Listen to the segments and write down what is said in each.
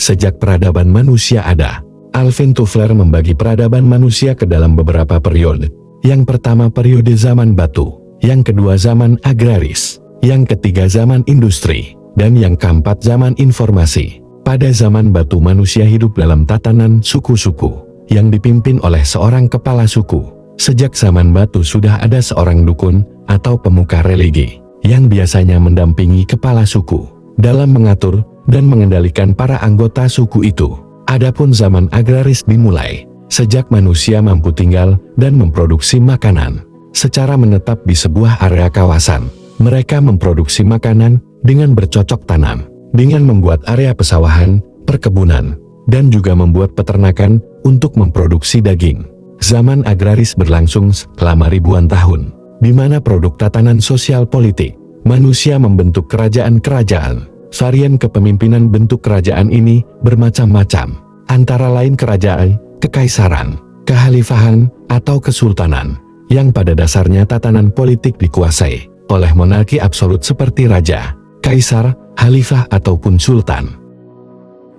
sejak peradaban manusia ada. Alvin Toffler membagi peradaban manusia ke dalam beberapa periode. Yang pertama periode zaman batu, yang kedua zaman agraris, yang ketiga zaman industri, dan yang keempat zaman informasi. Pada zaman batu manusia hidup dalam tatanan suku-suku, yang dipimpin oleh seorang kepala suku. Sejak zaman batu sudah ada seorang dukun, atau pemuka religi, yang biasanya mendampingi kepala suku, dalam mengatur dan mengendalikan para anggota suku itu. Adapun zaman agraris dimulai, sejak manusia mampu tinggal dan memproduksi makanan secara menetap di sebuah area kawasan. Mereka memproduksi makanan dengan bercocok tanam, dengan membuat area pesawahan, perkebunan, dan juga membuat peternakan untuk memproduksi daging. Zaman agraris berlangsung selama ribuan tahun, di mana produk tatanan sosial politik, manusia membentuk kerajaan-kerajaan. Varian kepemimpinan bentuk kerajaan ini bermacam-macam, antara lain kerajaan, kekaisaran, kehalifahan, atau kesultanan, yang pada dasarnya tatanan politik dikuasai oleh monarki absolut seperti raja, kaisar, khalifah ataupun sultan.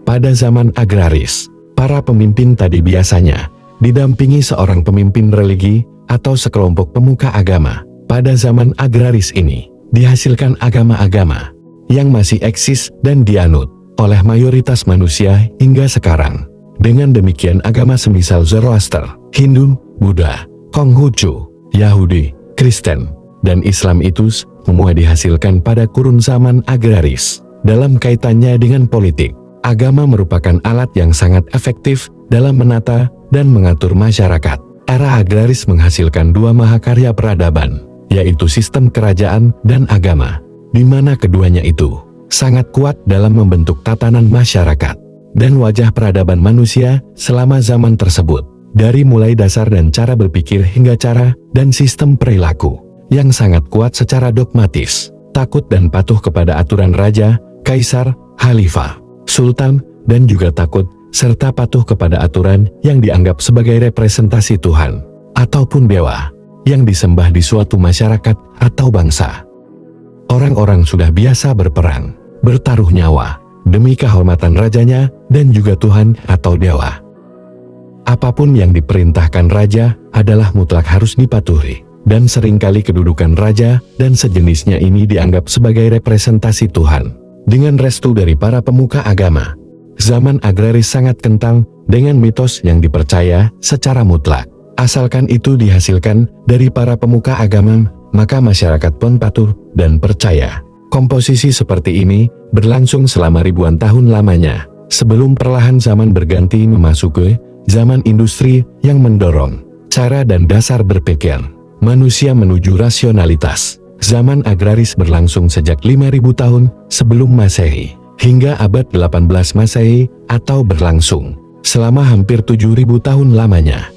Pada zaman agraris, para pemimpin tadi biasanya didampingi seorang pemimpin religi atau sekelompok pemuka agama. Pada zaman agraris ini, dihasilkan agama-agama yang masih eksis dan dianut oleh mayoritas manusia hingga sekarang. Dengan demikian agama semisal Zoroaster, Hindu, Buddha, Konghucu, Yahudi, Kristen, dan Islam itu semua dihasilkan pada kurun zaman agraris. Dalam kaitannya dengan politik, agama merupakan alat yang sangat efektif dalam menata dan mengatur masyarakat. Era agraris menghasilkan dua mahakarya peradaban, yaitu sistem kerajaan dan agama, di mana keduanya itu sangat kuat dalam membentuk tatanan masyarakat dan wajah peradaban manusia selama zaman tersebut, dari mulai dasar dan cara berpikir hingga cara dan sistem perilaku yang sangat kuat secara dogmatis, takut dan patuh kepada aturan raja, kaisar, khalifah, sultan, dan juga takut serta patuh kepada aturan yang dianggap sebagai representasi Tuhan ataupun dewa yang disembah di suatu masyarakat atau bangsa. Orang-orang sudah biasa berperang, bertaruh nyawa, demi kehormatan rajanya dan juga Tuhan atau dewa. Apapun yang diperintahkan raja adalah mutlak harus dipatuhi, dan seringkali kedudukan raja dan sejenisnya ini dianggap sebagai representasi Tuhan. Dengan restu dari para pemuka agama, zaman agraris sangat kental dengan mitos yang dipercaya secara mutlak. Asalkan itu dihasilkan dari para pemuka agama, maka masyarakat pun patuh dan percaya. Komposisi seperti ini berlangsung selama ribuan tahun lamanya, sebelum perlahan zaman berganti memasuki zaman industri yang mendorong cara dan dasar berpikir manusia menuju rasionalitas. Zaman agraris berlangsung sejak 5.000 tahun sebelum Masehi hingga abad 18 Masehi atau berlangsung selama hampir 7.000 tahun lamanya.